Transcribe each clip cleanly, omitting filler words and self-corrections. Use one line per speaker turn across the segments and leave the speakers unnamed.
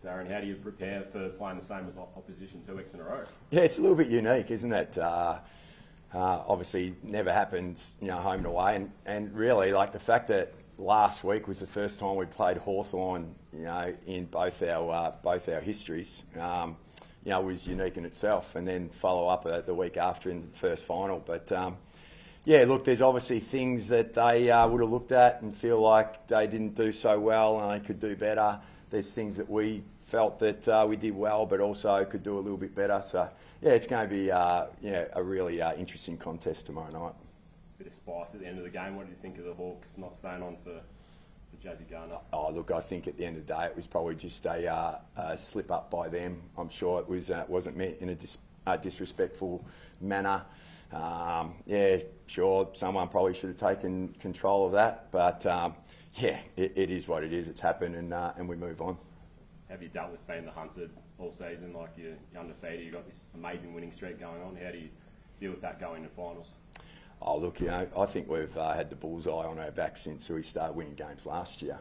Darren, how do you prepare for playing the same as opposition 2 weeks in a row?
Yeah, it's a little bit unique, isn't it? Obviously, never happens, home and away, and really, like the fact that last week was the first time we played Hawthorn, in both our histories, was unique in itself, and then follow up the week after in the first final. But yeah, look, there's obviously things that they would have looked at and feel like they didn't do so well and they could do better. There's things that we felt that we did well, but also could do a little bit better. So yeah, it's going to be a really interesting contest tomorrow night.
Bit of spice at the end of the game. What do you think of the Hawks not staying on for Jazzy Garner?
Oh, look, I think at the end of the day it was probably just a slip up by them. I'm sure it wasn't meant in a disrespectful manner. Yeah, sure, someone probably should have taken control of that, but yeah, it is what it is. It's happened, and we move on.
Have you dealt with being the hunted all season? Like you're undefeated, you've got this amazing winning streak going on. How do you deal with that going to finals?
Oh, look, I think we've had the bullseye on our back since we started winning games last year.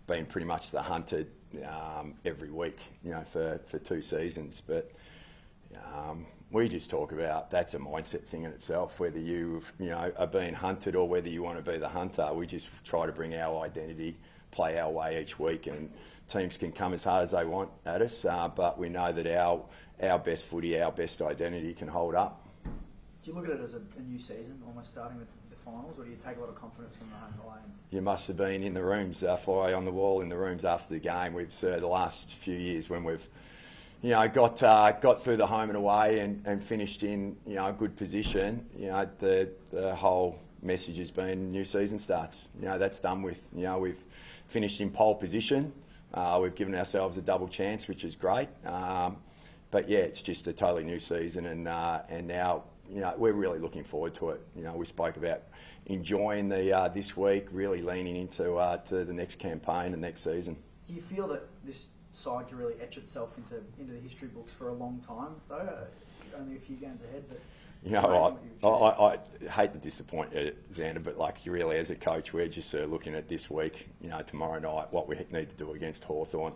Been pretty much the hunted every week, for 2 seasons. But we just talk about that's a mindset thing in itself. Whether you are being hunted or whether you want to be the hunter, we just try to bring our identity, play our way each week, and teams can come as hard as they want at us. But we know that our best footy, our best identity can hold up.
Do you look at it as a new season, almost starting with the finals, or do you take a lot of confidence from the home and away?
You must have been in the rooms, fly on the wall in the rooms after the game. We've the last few years when we've, got through the home and away and finished in, a good position. The whole message has been new season starts. That's done with. We've finished in pole position. We've given ourselves a double chance, which is great. But yeah, it's just a totally new season, and now. We're really looking forward to it. We spoke about enjoying the this week, really leaning into to the next campaign and next season.
Do you feel that this side can really etch itself into the history books for a long time, though? Only a few games ahead.
I hate to disappoint you, Xander, but like really, as a coach, we're just looking at this week, tomorrow night, what we need to do against Hawthorn.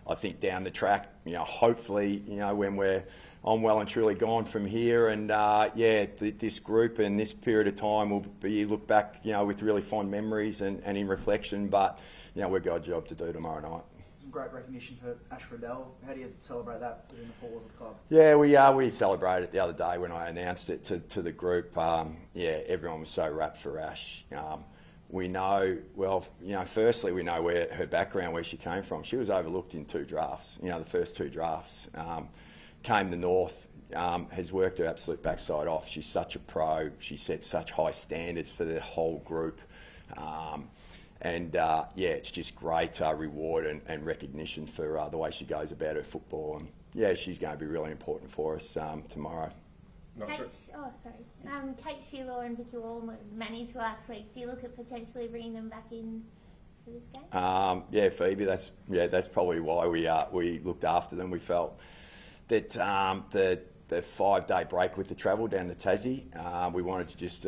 I think down the track, hopefully, when we're on well and truly gone from here, and this group and this period of time will be look back, with really fond memories and in reflection. But we've got a job to do tomorrow night.
Some great recognition for Riddell. How do you celebrate that within the four walls of the club?
Yeah, we celebrated it the other day when I announced it to the group. Everyone was so rapt for Ash. We know, firstly, we know where her background, where she came from. She was overlooked in 2 drafts, the first 2 drafts. Came to North, has worked her absolute backside off. She's such a pro. She sets such high standards for the whole group. It's just great reward and recognition for the way she goes about her football. And yeah, she's going to be really important for us tomorrow.
Kate Sheila and Vicky Wall managed last week. Do you look at potentially bringing them back in for this game?
Phoebe. That's probably why we looked after them. We felt that the 5-day break with the travel down to Tassie, we wanted to just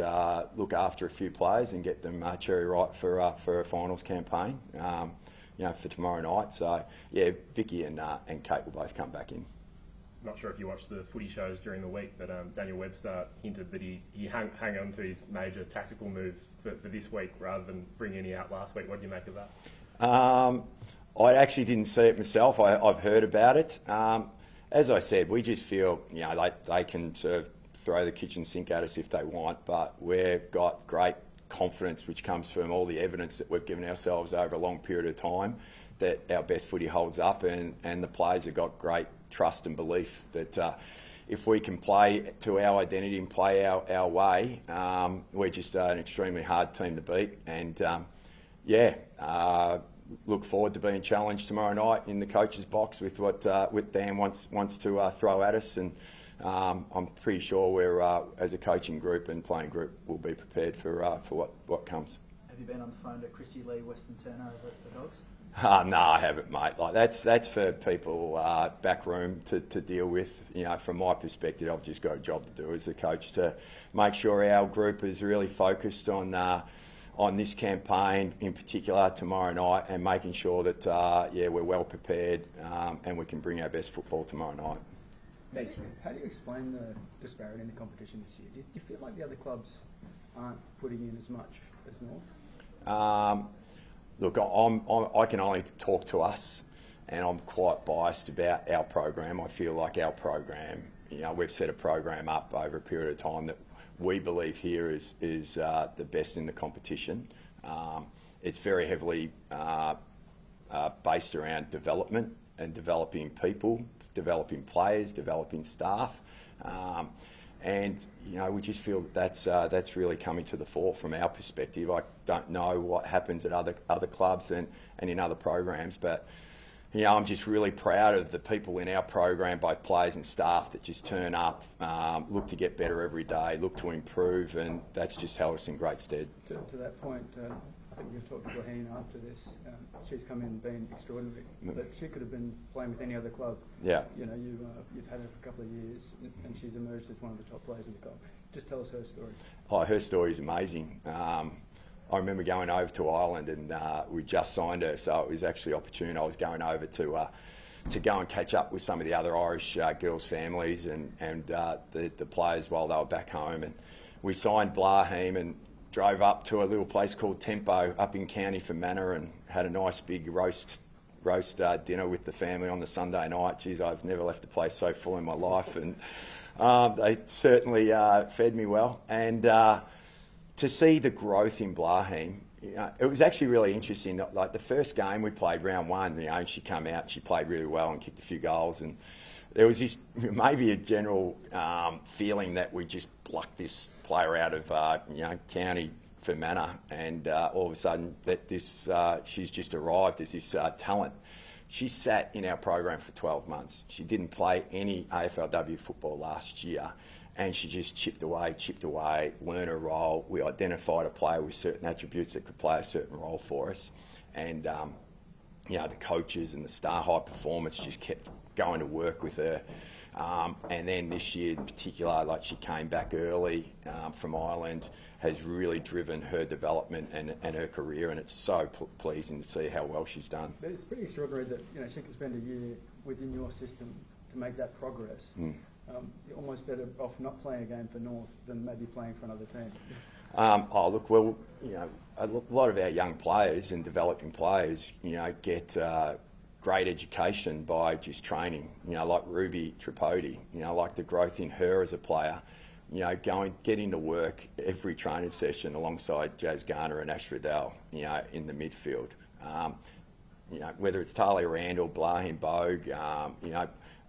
look after a few players and get them cherry ripe for a finals campaign, for tomorrow night. So yeah, Vicky and Kate will both come back in.
Not sure if you watched the footy shows during the week, but Daniel Webster hinted that he hung on to his major tactical moves for this week rather than bring any out last week. What do you make of that?
I actually didn't see it myself. I've heard about it. As I said, we just feel they can sort of throw the kitchen sink at us if they want, but we've got great confidence, which comes from all the evidence that we've given ourselves over a long period of time, that our best footy holds up, and the players have got great trust and belief that if we can play to our identity and play our way, we're just an extremely hard team to beat. And look forward to being challenged tomorrow night in the coach's box with what Dan wants to throw at us. And I'm pretty sure we're, as a coaching group and playing group, will be prepared for what comes.
Have you been on the phone to Chrissy Lee, Weston Turner over at the Dogs?
No, I haven't, mate. Like that's for people back room to deal with. From my perspective, I've just got a job to do as a coach to make sure our group is really focused on on this campaign in particular tomorrow night, and making sure that we're well prepared and we can bring our best football tomorrow night.
Thank you. How do you explain the disparity in the competition this year? Do you feel like the other clubs aren't putting in as much as North?
Look, I can only talk to us, and I'm quite biased about our program. I feel like our program, we've set a program up over a period of time that we believe here is the best in the competition. It's very heavily based around development and developing people, developing players, developing staff. And we just feel that that's really coming to the fore from our perspective. I don't know what happens at other clubs and in other programs, but I'm just really proud of the people in our program, both players and staff, that just turn up, look to get better every day, look to improve, and that's just held us in great stead.
To that point, I think you've talked to Braheen after this. She's come in and been extraordinary, but she could have been playing with any other club.
Yeah.
You've had her for a couple of years, and she's emerged as one of the top players in the club. Just tell us her story.
Oh, her story is amazing. I remember going over to Ireland, and we just signed her, so it was actually opportune. I was going over to go and catch up with some of the other Irish girls' families and the players while they were back home. And we signed Blaheem and drove up to a little place called Tempo up in County Fermanagh and had a nice big roast dinner with the family on the Sunday night. Geez, I've never left a place so full in my life, and they certainly fed me well. And to see the growth in Blaheem, it was actually really interesting. Like the first game we played, round one, and she came out, she played really well and kicked a few goals, and there was this maybe a general feeling that we just plucked this player out of County Fermanagh, and all of a sudden that she's just arrived as this talent. She sat in our program for 12 months. She didn't play any AFLW football last year, and she just chipped away, learned her role. We identified a player with certain attributes that could play a certain role for us, and the coaches and the star high performance just kept going to work with her. And then this year in particular, like she came back early from Ireland, has really driven her development and her career, and it's so pleasing to see how well she's done.
But it's pretty extraordinary that she can spend a year within your system to make that progress. You're almost better off not playing a game for North than maybe playing for another team. A lot of our young players and developing players, get great education by just training. Like Ruby Tripodi, like the growth in her as a player. Getting to work every training session alongside Jazz Garner and Ash Riddell, in the midfield. Whether it's Talia Randall, Blaheem Bogue,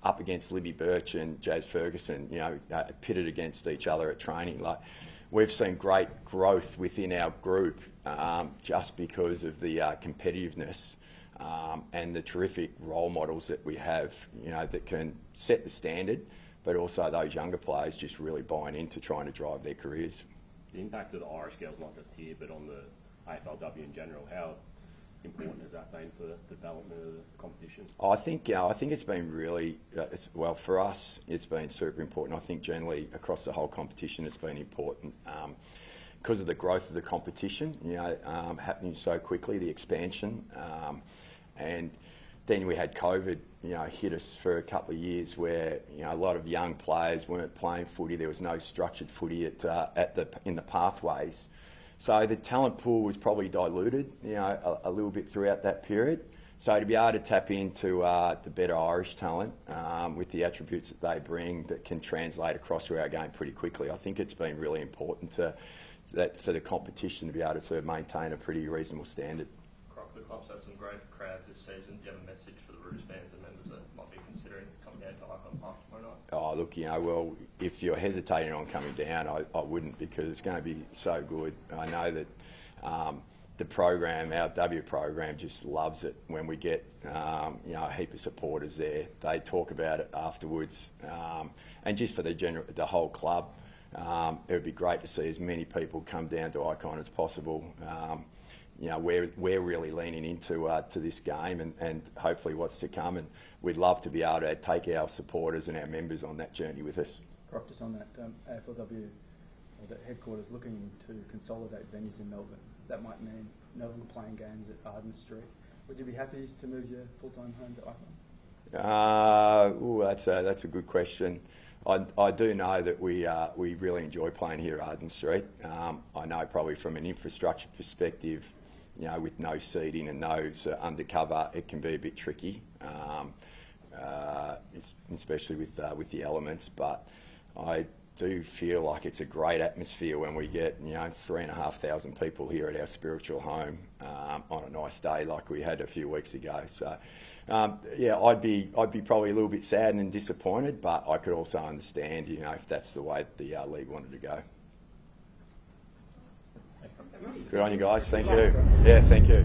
up against Libby Birch and Jazz Ferguson, pitted against each other at training. Like, we've seen great growth within our group just because of the competitiveness and the terrific role models that we have, that can set the standard, but also those younger players just really buying into trying to drive their careers.
The impact of the Irish girls, not just here, but on the AFLW in general, how important has that been for the development of the competition?
I think it's been really, for us, it's been super important. I think generally across the whole competition it's been important because of the growth of the competition, happening so quickly, the expansion, and then we had COVID, hit us for a couple of years where, a lot of young players weren't playing footy. There was no structured footy in the pathways. So the talent pool was probably diluted, a little bit throughout that period. So to be able to tap into the better Irish talent with the attributes that they bring that can translate across through our game pretty quickly, I think it's been really important for the competition to be able to maintain a pretty reasonable standard.
Crocker, the club's had some great crowds this season. Do you have a message for the Roos fans and members that might be considering coming down to Icon Park tomorrow night?
Oh, look, well, if you're hesitating on coming down, I wouldn't, because it's going to be so good. I know that the program, our W program, just loves it when we get a heap of supporters there. They talk about it afterwards, and just for the whole club, it would be great to see as many people come down to Icon as possible. We're really leaning into to this game and hopefully what's to come, and we'd love to be able to take our supporters and our members on that journey with us.
Croc, just on that, AFLW, the headquarters looking to consolidate venues in Melbourne.
that might mean no longer playing games at Arden Street. Would you be happy to move your full-time home to Hawthorn?
That's a good question. I do know that we really enjoy playing here at Arden Street. I know probably from an infrastructure perspective, with no seating and no undercover, it can be a bit tricky, especially with the elements. But I do feel like it's a great atmosphere when we get 3,500 people here at our spiritual home on a nice day like we had a few weeks ago. So I'd be probably a little bit sad and disappointed, but I could also understand if that's the way the league wanted to go. Good on you guys. Thank you. Yeah, thank you.